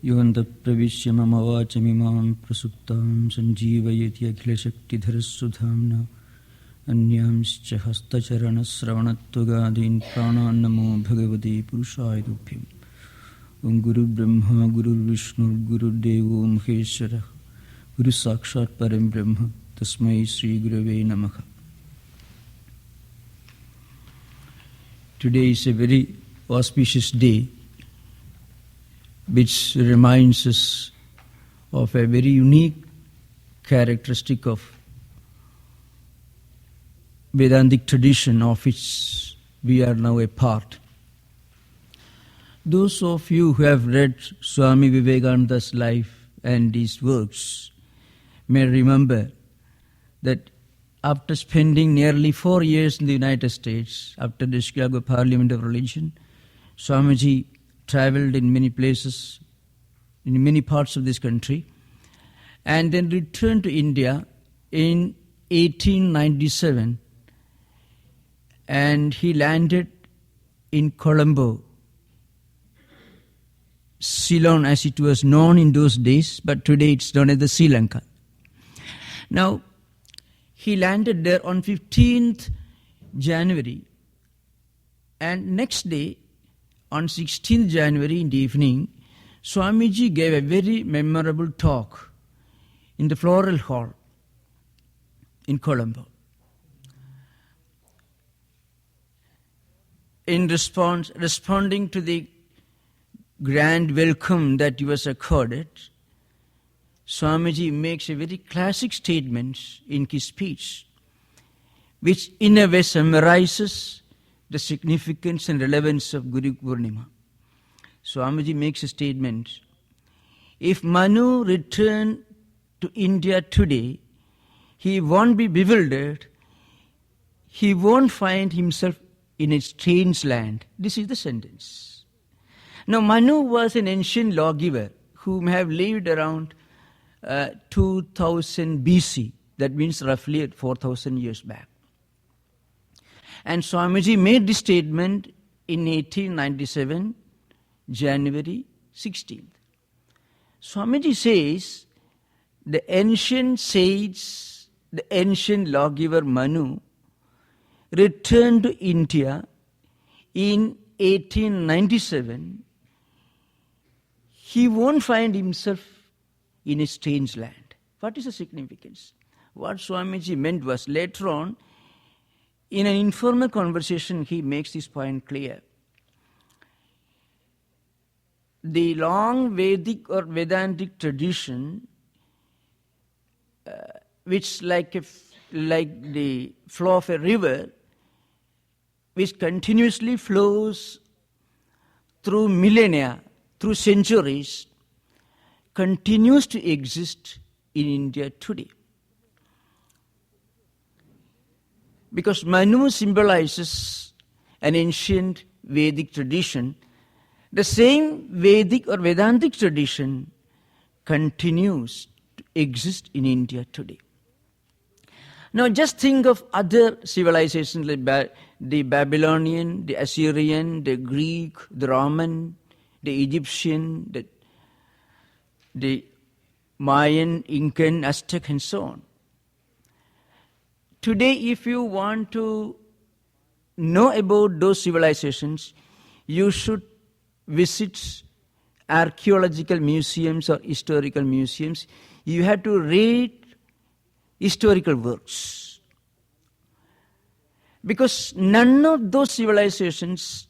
Yonta pravisya mama vachamimam prasuptam sanjeevayati akhilashaktidarasudhamna anyamscha hastacharana sravanatvagadin pranan namo bhagavate purushaya tubhyam. Om Guru Brahma Guru Vishnu Guru Devo Maheshwara Guru Sakshat Param Brahma Tasmai Sri Gurave Namaha. Today is a very auspicious day which reminds us of a very unique characteristic of Vedantic tradition of which we are now a part. Those of you who have read Swami Vivekananda's life and his works may remember that after spending nearly 4 years in the United States, after the Chicago Parliament of Religion, Swamiji traveled in many places, in many parts of this country, and then returned to India in 1897, and he landed in Colombo, Ceylon as it was known in those days, but today it's known as the Sri Lanka. Now, he landed there on 15th January, and next day, on 16th January in the evening, Swamiji gave a very memorable talk in the Floral Hall in Colombo. In responding to the grand welcome that he was accorded, Swamiji makes a very classic statement in his speech, which in a way summarizes the significance and relevance of Guru Purnima. Swamiji makes a statement: if Manu returned to India today, he won't be bewildered, he won't find himself in a strange land. This is the sentence. Now, Manu was an ancient lawgiver who may have lived around 2000 BC. That means roughly 4,000 years back. And Swamiji made this statement in 1897, January 16th. Swamiji says, the ancient sage, the ancient lawgiver Manu returned to India in 1897. He won't find himself in a strange land. What is the significance? What Swamiji meant was, later on, in an informal conversation, he makes this point clear. The long Vedic or Vedantic tradition, which like the flow of a river, which continuously flows through millennia, through centuries, continues to exist in India today. Because Manu symbolizes an ancient Vedic tradition, the same Vedic or Vedantic tradition continues to exist in India today. Now just think of other civilizations like the Babylonian, the Assyrian, the Greek, the Roman, the Egyptian, the Mayan, Incan, Aztec, and so on. Today, if you want to know about those civilizations, you should visit archaeological museums or historical museums. You have to read historical works. Because none of those civilizations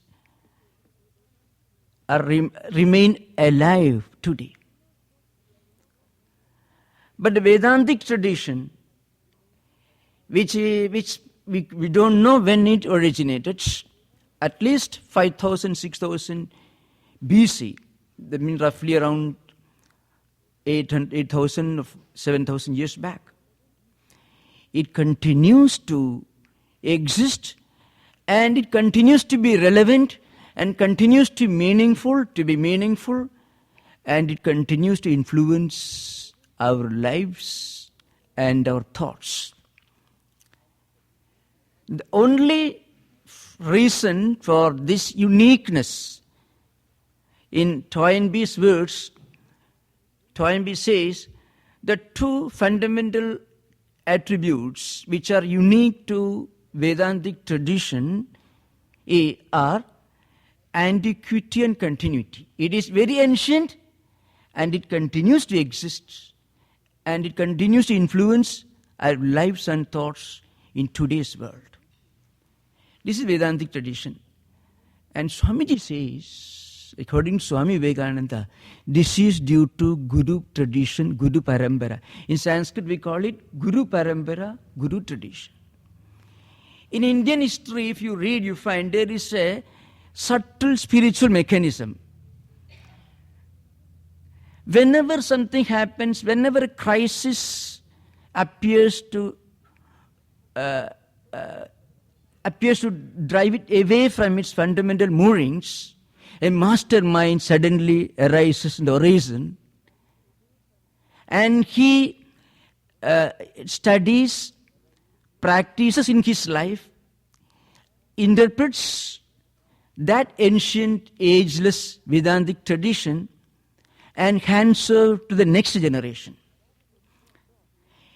remain alive today. But the Vedantic tradition, which we don't know when it originated, at least 5,000, 6,000 BC, that means roughly around 8,000 or 7,000 years back. It continues to exist, and it continues to be relevant, and continues to be meaningful, and it continues to influence our lives and our thoughts. The only reason for this uniqueness, in Toynbee's words, Toynbee says the two fundamental attributes which are unique to Vedantic tradition are antiquity and continuity. It is very ancient and it continues to exist and it continues to influence our lives and thoughts in today's world. This is Vedantic tradition. And Swamiji says, according to Swami Vivekananda, this is due to Guru tradition, Guru Parambara. In Sanskrit we call it Guru Parambara, Guru tradition. In Indian history, if you read, you find there is a subtle spiritual mechanism. Whenever something happens, whenever a crisis appears to drive it away from its fundamental moorings, a mastermind suddenly arises in the horizon, and he studies, practices in his life, interprets that ancient, ageless Vedantic tradition and hands over to the next generation.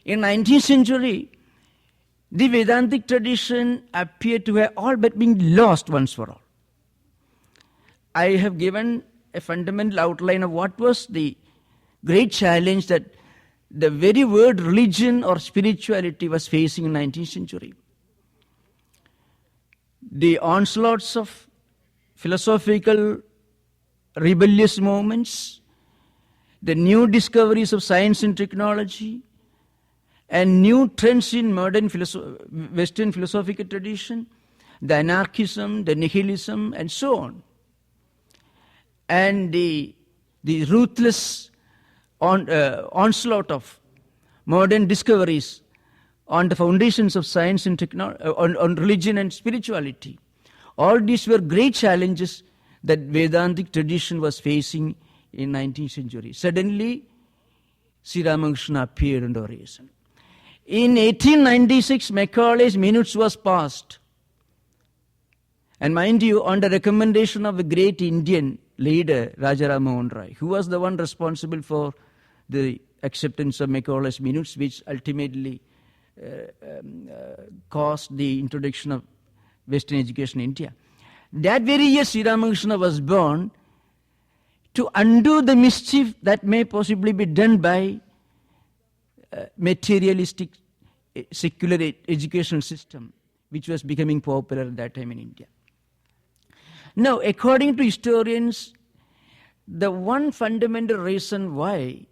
In 19th century, the Vedantic tradition appeared to have all but been lost once for all. I have given a fundamental outline of what was the great challenge that the very word religion or spirituality was facing in 19th century. The onslaughts of philosophical rebellious movements, the new discoveries of science and technology, and new trends in modern Western philosophical tradition, the anarchism, the nihilism, and so on. And the ruthless onslaught of modern discoveries on the foundations of science and technology, on religion and spirituality. All these were great challenges that Vedantic tradition was facing in 19th century. Suddenly, Sri Ramakrishna appeared on the horizon. In 1896, Macaulay's Minutes was passed. And mind you, on the recommendation of a great Indian leader, Raja Ram Mohan Roy, who was the one responsible for the acceptance of Macaulay's Minutes, which ultimately caused the introduction of Western education in India. That very year, Sri Ramakrishna was born to undo the mischief that may possibly be done by materialistic secular educational system, which was becoming popular at that time in India. Now, according to historians, the one fundamental reason why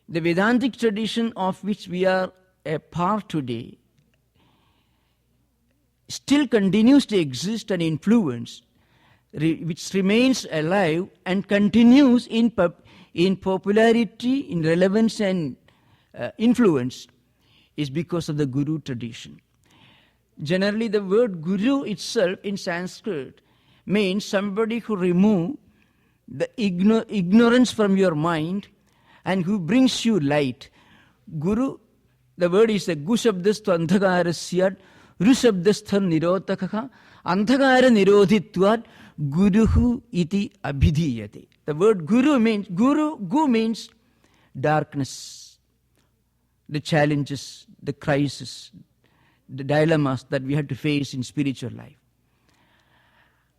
the Vedantic tradition of which we are a part today still continues to exist and influence, which remains alive and continues in popularity, in relevance and influence, is because of the Guru tradition. Generally, the word Guru itself in Sanskrit means somebody who removes the ignorance from your mind and who brings you light. Guru, the word is a Gu Shabdastu Andhakarasya Ru Shabdastha Nirodhakaha Andhakara Nirodhitvat Guruhu iti abhidhiyate. The word Guru means, Gu means darkness, the challenges, the crises, the dilemmas that we have to face in spiritual life.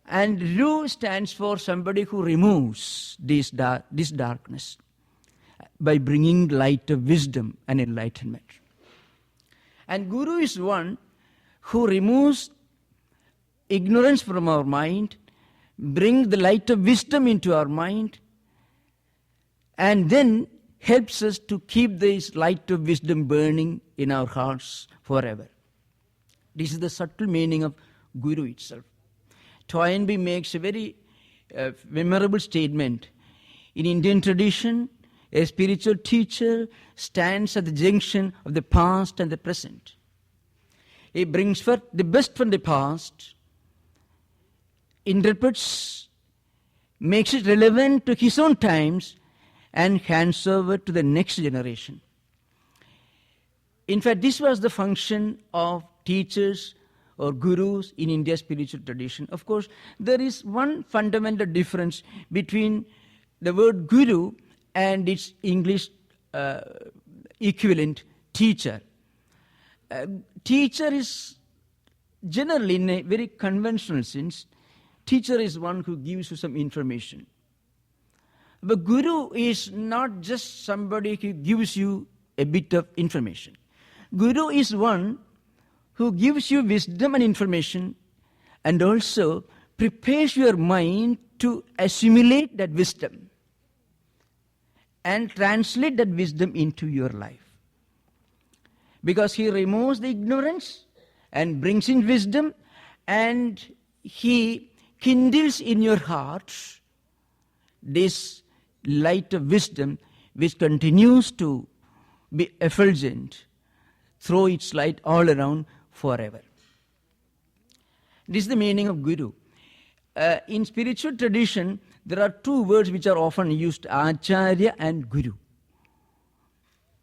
And Ru stands for somebody who removes this darkness by bringing light of wisdom and enlightenment. And Guru is one who removes ignorance from our mind, brings the light of wisdom into our mind, and then helps us to keep this light of wisdom burning in our hearts forever. This is the subtle meaning of Guru itself. Toynbee makes a very memorable statement. In Indian tradition, a spiritual teacher stands at the junction of the past and the present. He brings forth the best from the past, interprets, makes it relevant to his own times, and hands over to the next generation. In fact, this was the function of teachers or gurus in India's spiritual tradition. Of course, there is one fundamental difference between the word guru and its English equivalent, teacher. Teacher is generally, in a very conventional sense, teacher is one who gives you some information. But guru is not just somebody who gives you a bit of information. Guru is one who gives you wisdom and information and also prepares your mind to assimilate that wisdom and translate that wisdom into your life. Because he removes the ignorance and brings in wisdom, and he kindles in your hearts this light of wisdom which continues to be effulgent, throw its light all around forever. This is the meaning of guru. In spiritual tradition, there are two words which are often used, Acharya and Guru.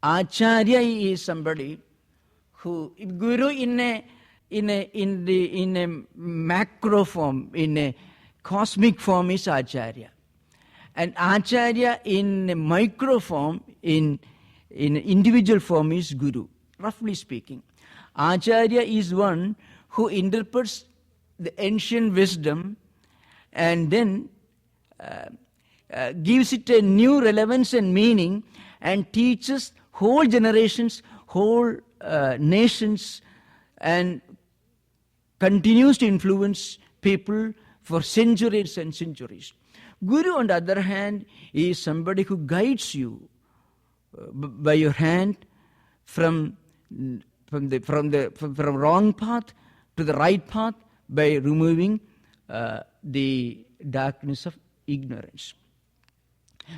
Acharya is somebody who, Guru in a macro form, in a cosmic form is Acharya. And Acharya in a micro form, in individual form is Guru, roughly speaking. Acharya is one who interprets the ancient wisdom and then gives it a new relevance and meaning and teaches whole generations, whole nations, and continues to influence people for centuries and centuries. Guru, on the other hand, is somebody who guides you by your hand from wrong path to the right path by removing the darkness of ignorance.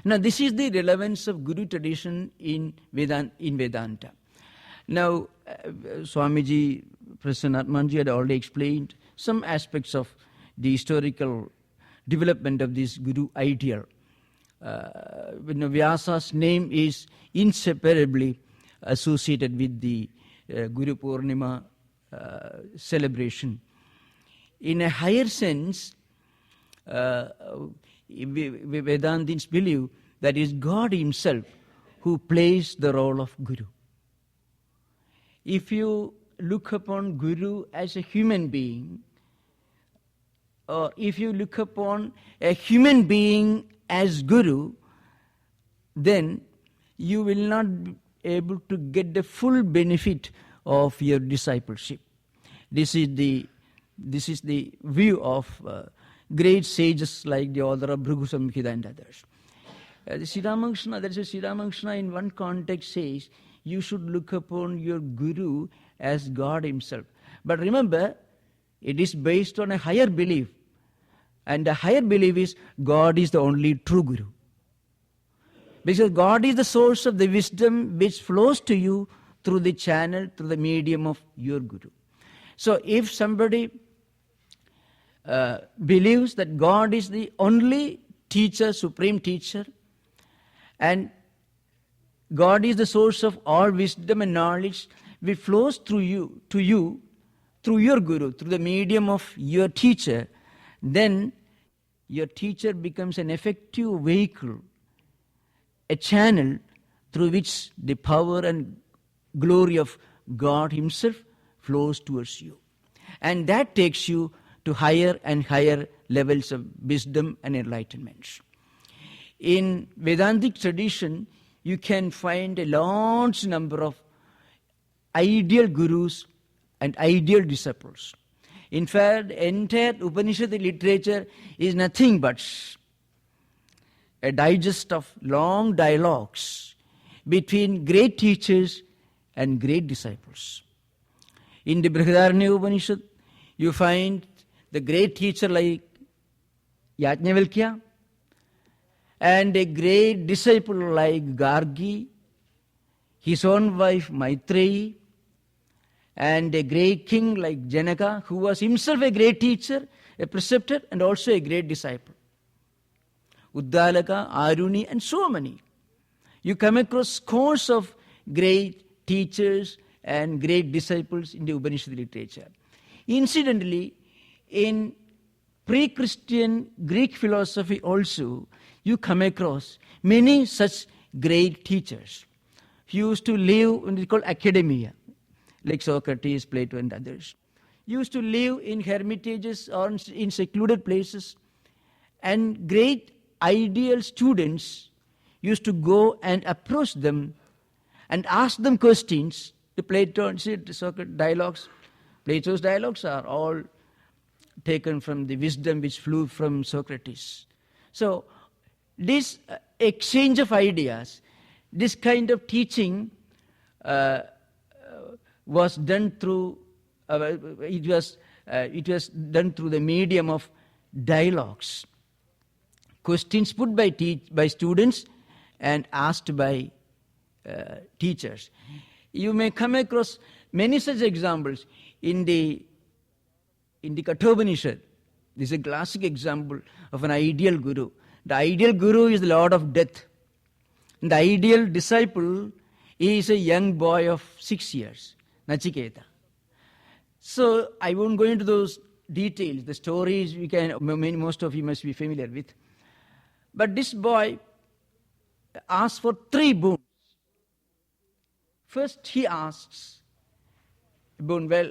Now, this is the relevance of Guru tradition in Vedanta. Now, Swamiji, Professor Natmanji had already explained some aspects of the historical development of this Guru ideal. Vyasa's name is inseparably associated with the Guru Purnima celebration. In a higher sense, Vedantins believe that it is God himself who plays the role of Guru. If you look upon Guru as a human being, or if you look upon a human being as Guru, then you will not be able to get the full benefit of your discipleship. This is the view of great sages like the author of Bhrigu Samhita and others. Sri Ramakrishna in one context says, you should look upon your Guru as God himself. But remember, it is based on a higher belief. And the higher belief is God is the only true Guru. Because God is the source of the wisdom which flows to you through the channel, through the medium of your Guru. So if somebody believes that God is the only teacher, supreme teacher, and God is the source of all wisdom and knowledge which flows through you, through your Guru, through the medium of your teacher, then your teacher becomes an effective vehicle, a channel through which the power and glory of God himself flows towards you. And that takes you to higher and higher levels of wisdom and enlightenment. In Vedantic tradition, you can find a large number of ideal gurus and ideal disciples. In fact, the entire Upanishad literature is nothing but a digest of long dialogues between great teachers and great disciples. In the Brihadaranya Upanishad, you find the great teacher like Yajnavalkya and a great disciple like Gargi, his own wife Maitreyi, and a great king like Janaka, who was himself a great teacher, a preceptor, and also a great disciple. Uddalaka, Aruni, and so many. You come across scores of great teachers and great disciples in the Upanishad literature. Incidentally, in pre-Christian Greek philosophy also, you come across many such great teachers who used to live in what is called academia, like Socrates, Plato and others. Used to live in hermitages or in secluded places, and great ideal students used to go and approach them and ask them questions. The Plato and Socrates dialogues, Plato's dialogues are all taken from the wisdom which flew from Socrates. So this exchange of ideas, this kind of teaching was done through it was done through the medium of dialogues, questions put by students and asked by teachers. You may come across many such examples in the Kathopanishad. This is a classic example of an ideal guru. The ideal guru is the Lord of Death. And the ideal disciple is a young boy of 6 years, Nachiketa. So I won't go into those details. The stories most of you must be familiar with. But this boy asked for 3 boons. First he asks, boon, well,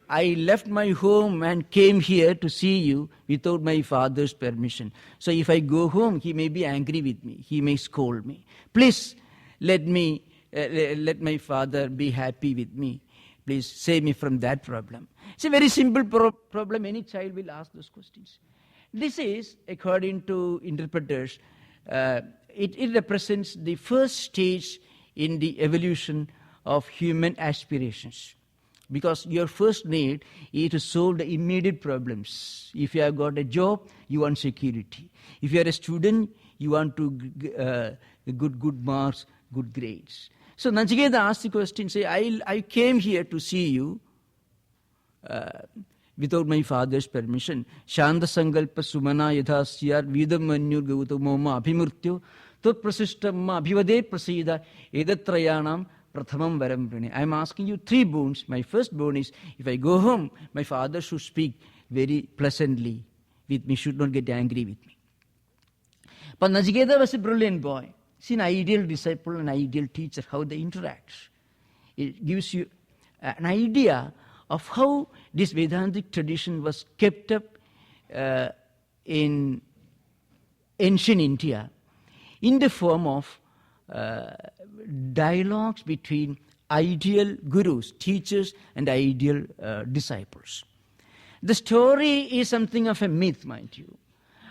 I left my home and came here to see you without my father's permission. So if I go home, he may be angry with me. He may scold me. Please let my father be happy with me. Please save me from that problem. It's a very simple problem. Any child will ask those questions. This is, according to interpreters, it represents the first stage in the evolution of human aspirations. Because your first need is to solve the immediate problems. If you have got a job, you want security. If you are a student, you want to good marks, good grades. So Nachiketa asked the question, say, I came here to see you without my father's permission. Shanta sankalpa sumana yadhasyar vidam manyur gautamoma abhimurtyo tot prasishtamma abhivade prasida edatrayanam prathamam varam prane. I am asking you 3 boons. My first boon is, if I go home, my father should speak very pleasantly with me, should not get angry with me. But Nachiketa was a brilliant boy. See an ideal disciple, an ideal teacher, how they interact. It gives you an idea of how this Vedantic tradition was kept up in ancient India in the form of dialogues between ideal gurus, teachers, and ideal disciples. The story is something of a myth, mind you.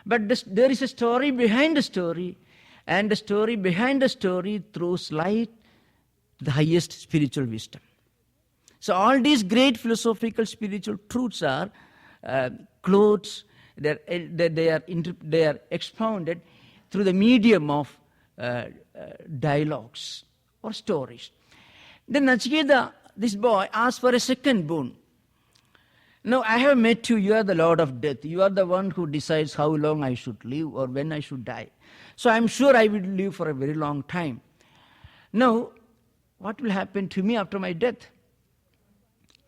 But there is a story behind the story, and the story behind the story throws light the highest spiritual wisdom. So all these great philosophical spiritual truths are clothes, they are expounded through the medium of dialogues or stories. Then Nachiketa, this boy, asked for a second boon. Now, I have met you, you are the Lord of Death. You are the one who decides how long I should live or when I should die. So I am sure I will live for a very long time. Now, what will happen to me after my death?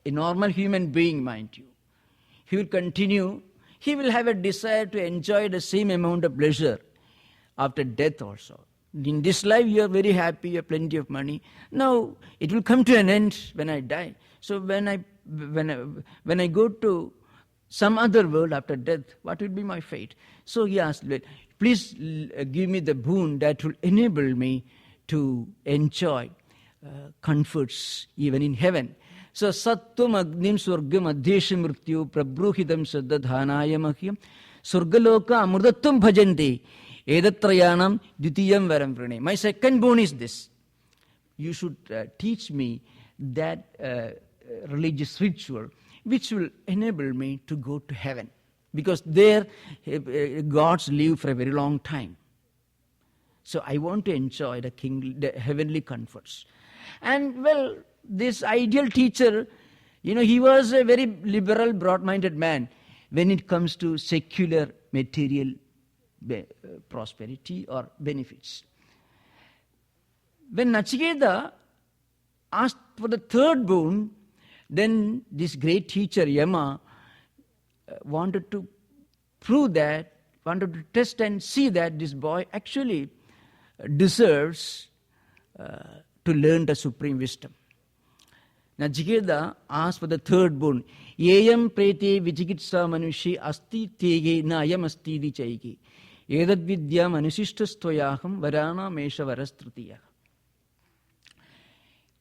A normal human being, mind you, he will continue, he will have a desire to enjoy the same amount of pleasure after death also. In this life you are very happy, you have plenty of money. Now it will come to an end when I die. So when I go to some other world after death, what will be my fate? So he asked, please give me the boon that will enable me to enjoy comforts even in heaven. So sattvam agnim swargam adhesha mrityu prabruhidam saddadhanaya mahyam surgaloka amrudatvam bhajante edatrayanam dvitiyam varam prane. My second boon is this. You should teach me that religious ritual which will enable me to go to heaven. Because there gods live for a very long time. So I want to enjoy the heavenly comforts. And well, this ideal teacher, he was a very liberal, broad-minded man when it comes to secular material prosperity or benefits. When Nachiketa asked for the third boon, then this great teacher, Yama, wanted to prove that wanted to test and see that this boy actually deserves to learn the supreme wisdom. Nachiketa asked for the third boon. Yeyam prete vichikitsa manushi asti tege na ayam asti di chaiki. Edad vidya manusishtastvayaham varana mesha varastrutiya.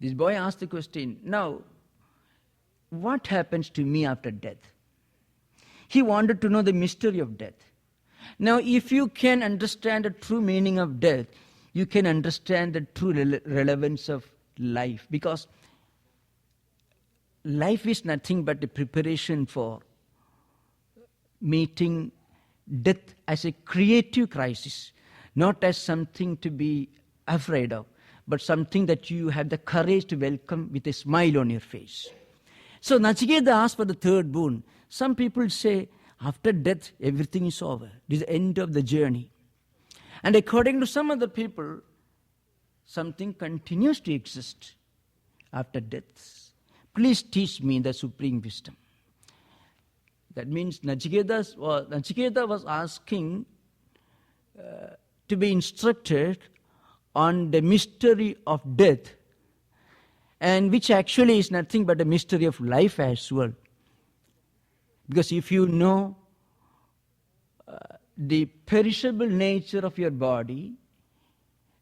This boy asked the question, now, what happens to me after death? He wanted to know the mystery of death. Now, if you can understand the true meaning of death, you can understand the true relevance of life. Because life is nothing but a preparation for meeting death as a creative crisis, not as something to be afraid of, but something that you have the courage to welcome with a smile on your face. So Nachiketa asked for the third boon. Some people say, after death, everything is over. It is the end of the journey. And according to some other people, something continues to exist after death. Please teach me the supreme wisdom. That means Nachiketa was asking to be instructed on the mystery of death, and which actually is nothing but a mystery of life as well. Because if you know the perishable nature of your body,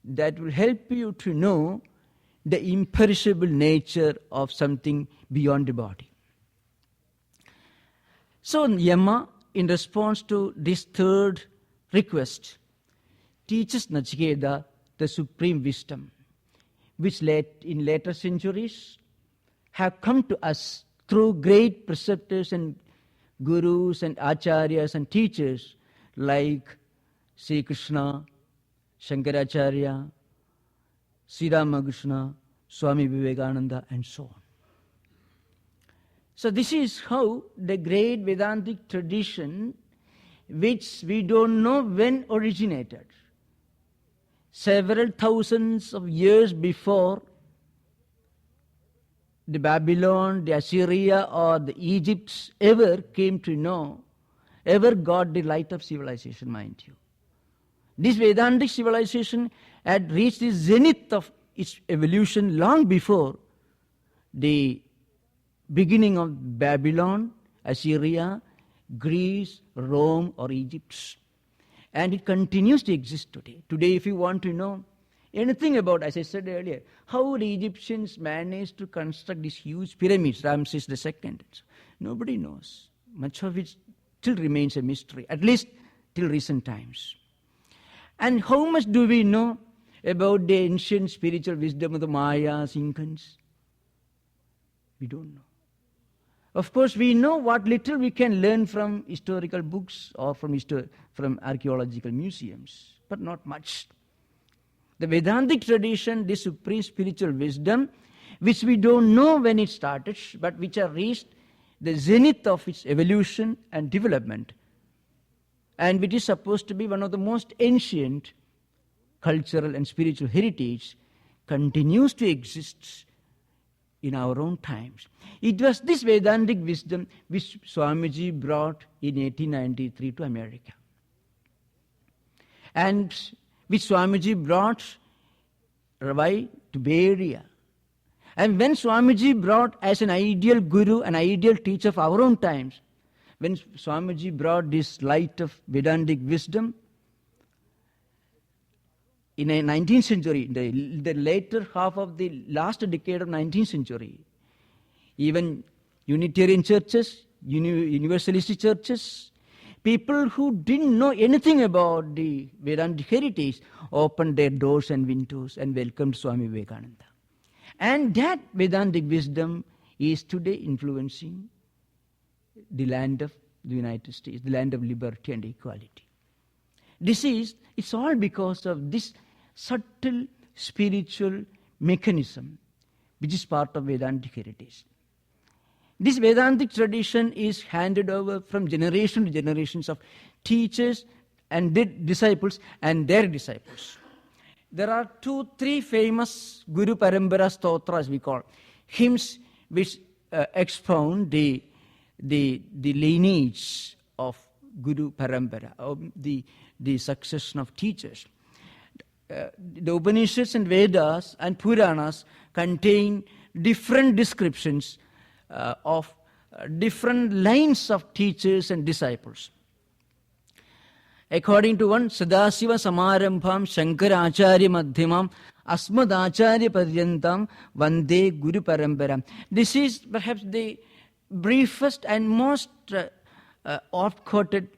that will help you to know the imperishable nature of something beyond the body. So Yama, in response to this third request, teaches Nachiketa the supreme wisdom, which in later centuries have come to us through great preceptors and gurus and acharyas and teachers like Sri Krishna, Shankaracharya, Sri Ramakrishna, Swami Vivekananda, and so on. So this is how the great Vedantic tradition, which we don't know when originated, several thousands of years before the Babylon, the Assyria, or the Egypt ever came to know, ever got the light of civilization, mind you. This Vedantic civilization had reached the zenith of its evolution long before the beginning of Babylon, Assyria, Greece, Rome, or Egypt. And it continues to exist today. Today, if you want to know anything about, as I said earlier, how the Egyptians managed to construct these huge pyramids, Ramses II, nobody knows. Much of it still remains a mystery, at least till recent times. And how much do we know about the ancient spiritual wisdom of the Mayas, Incans? We don't know. Of course, we know what little we can learn from historical books or from archaeological museums, but not much. The Vedantic tradition, this supreme spiritual wisdom, which we don't know when it started, but which have reached the zenith of its evolution and development, and which is supposed to be one of the most ancient cultural and spiritual heritage, continues to exist in our own times. It was this Vedantic wisdom which Swamiji brought in 1893 to America, and which Swamiji brought Ravai to Bay Area. And when Swamiji brought as an ideal guru, an ideal teacher of our own times, when Swamiji brought this light of Vedantic wisdom in the 19th century, the later half of the last decade of 19th century, even Unitarian churches, Universalist churches, people who didn't know anything about the Vedantic heritage opened their doors and windows and welcomed Swami Vivekananda. And that Vedantic wisdom is today influencing the land of the United States, the land of liberty and equality. It's all because of this subtle spiritual mechanism which is part of Vedantic heritage. This Vedantic tradition is handed over from generation to generations of teachers and their disciples and their disciples. There are 2-3 famous Guru Parampara Stotras, we call hymns, which expound the lineage of Guru Parampara, of the succession of teachers. The Upanishads and Vedas and Puranas contain different descriptions of different lines of teachers and disciples. According to one, Sadasiva Samarambham Shankara Acharya Madhyamam Asmad Acharya Paryantam Vande Guru Parampara. This is perhaps the briefest and most oft-quoted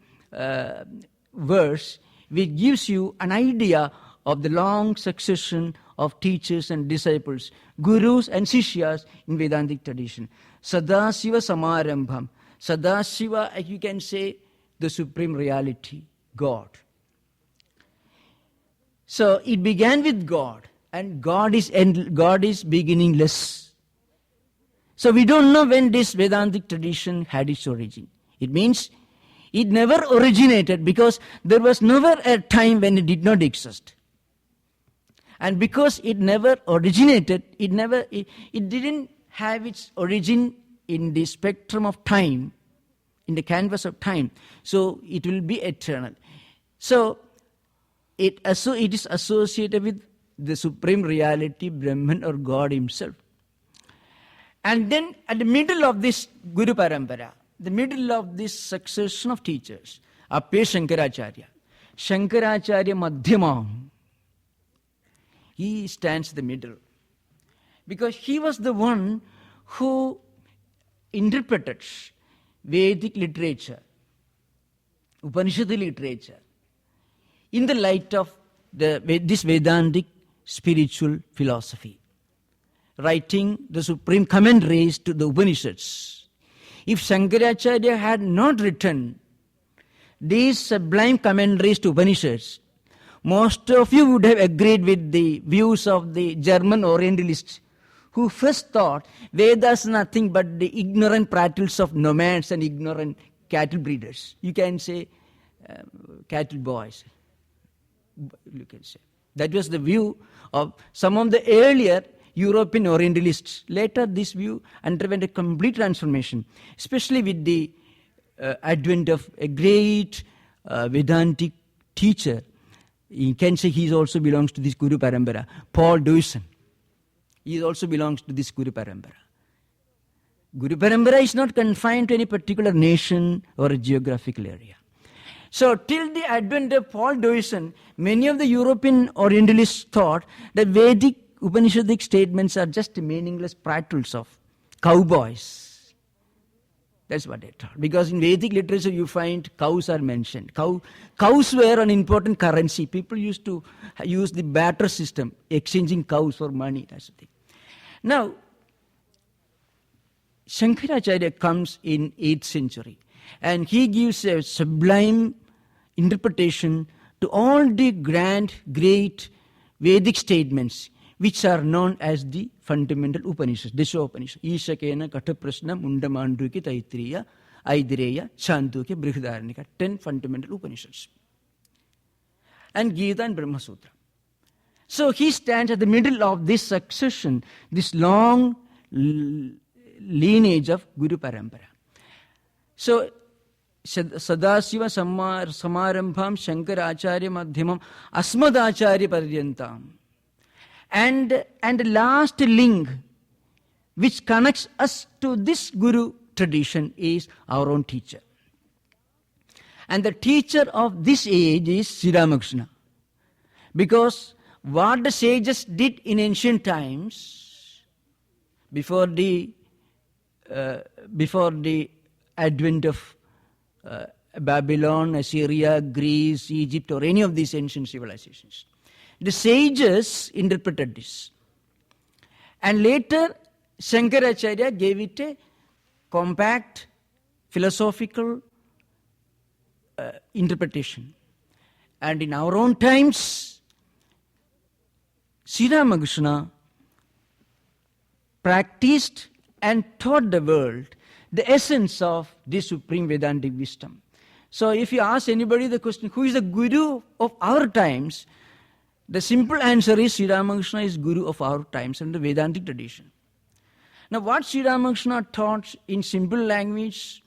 verse which gives you an idea of the long succession of teachers and disciples, gurus and sishyas in Vedantic tradition. Sadasiva Samarambham. Sadasiva, you can say, the supreme reality, God. So it began with God, and God is beginningless. So we don't know when this Vedantic tradition had its origin. It means it never originated because there was never a time when it did not exist. And because it never originated, it didn't have its origin in the spectrum of time, in the canvas of time. So it will be eternal. So it is associated with the supreme reality, Brahman or God himself. And then at the middle of this Guru Parampara, the middle of this succession of teachers, appears Shankaracharya. Shankaracharya Madhyamam. He stands in the middle. Because he was the one who interpreted Vedic literature, Upanishadic literature, in the light of this Vedantic spiritual philosophy, writing the supreme commentaries to the Upanishads. If Shankaracharya had not written these sublime commentaries to Upanishads, most of you would have agreed with the views of the German Orientalists who first thought Vedas nothing but the ignorant prattles of nomads and ignorant cattle breeders. You can say cattle boys. You can say. That was the view of some of the earlier European Orientalists. Later this view underwent a complete transformation, especially with the advent of a great Vedantic teacher. You can say he also belongs to this Guru Parampara, Paul Deussen. He also belongs to this Guru Parampara. Guru Parampara is not confined to any particular nation or a geographical area. So till the advent of Paul Deussen, many of the European Orientalists thought that Vedic Upanishadic statements are just meaningless prattles of cowboys. That's what they thought. Because in Vedic literature you find cows are mentioned. Cows were an important currency. People used to use the barter system, exchanging cows for money. That's the thing. Now, Shankaracharya comes in 8th century and he gives a sublime interpretation to all the grand, great Vedic statements which are known as the fundamental Upanishads, Desha Upanishad. Ishakena, Kathaprasna, Mundamanduki, Taittiriya, Aidireya, Chandogya, Brihadaranyaka, 10 fundamental Upanishads. And Gita and Brahma Sutra. So he stands at the middle of this succession, this long lineage of Guru Parampara. So Sadasiva Samarambham Shankara Acharya Madhyamam Asmad Acharya Paryantam. And the last link which connects us to this Guru tradition is our own teacher. And the teacher of this age is Sri Ramakrishna. Because what the sages did in ancient times, before the advent of Babylon, Assyria, Greece, Egypt, or any of these ancient civilizations, the sages interpreted this. And later, Shankaracharya gave it a compact, philosophical interpretation. And in our own times, Sri Ramakrishna practiced and taught the world the essence of this supreme Vedantic wisdom. So if you ask anybody the question, who is the Guru of our times? The simple answer is Sri Ramakrishna is Guru of our times and the Vedantic tradition. Now what Sri Ramakrishna taught in simple language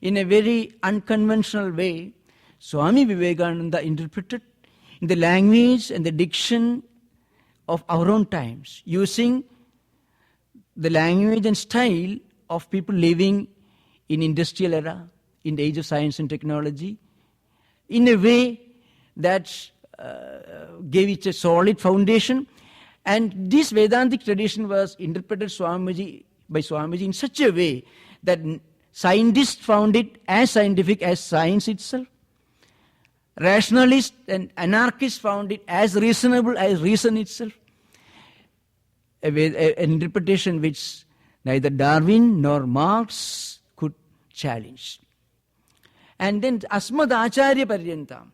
in a very unconventional way, Swami Vivekananda interpreted in the language and the diction of our own times, using the language and style of people living in industrial era, in the age of science and technology, in a way that gave it a solid foundation. And this Vedantic tradition was interpreted by Swamiji in such a way that scientists found it as scientific as science itself. Rationalists and anarchists found it as reasonable as reason itself. An interpretation which neither Darwin nor Marx could challenge. And then Asmad Acharya Paryantam.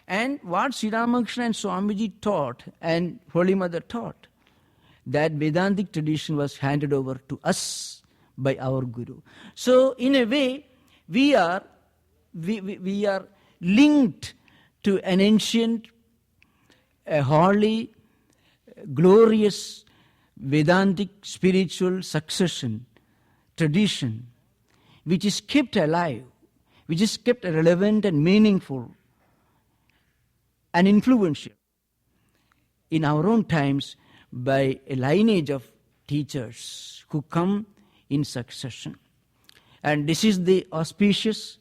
And what Sri Ramakrishna and Swamiji taught and Holy Mother taught, that Vedantic tradition was handed over to us by our Guru. So in a way, we are linked to an ancient, a holy, glorious Vedantic spiritual succession, tradition, which is kept alive, which is kept relevant and meaningful and influential in our own times by a lineage of teachers who come in succession. And this is the auspicious,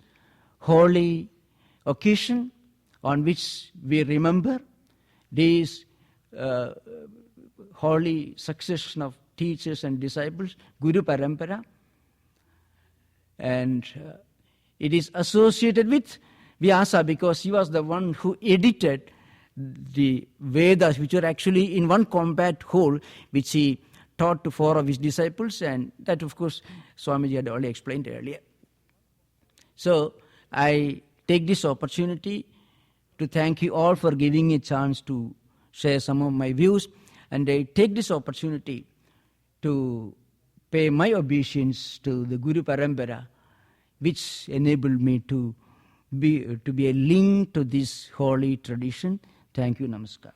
holy occasion on which we remember this holy succession of teachers and disciples, Guru Parampara. And it is associated with Vyasa because he was the one who edited the Vedas, which are actually in one compact whole, which he taught to 4 of his disciples, and that, of course, Swamiji had already explained earlier. So I take this opportunity to thank you all for giving me a chance to share some of my views, and I take this opportunity to pay my obeisance to the Guru Parampara, which enabled me to be a link to this holy tradition. Thank you, Namaskar.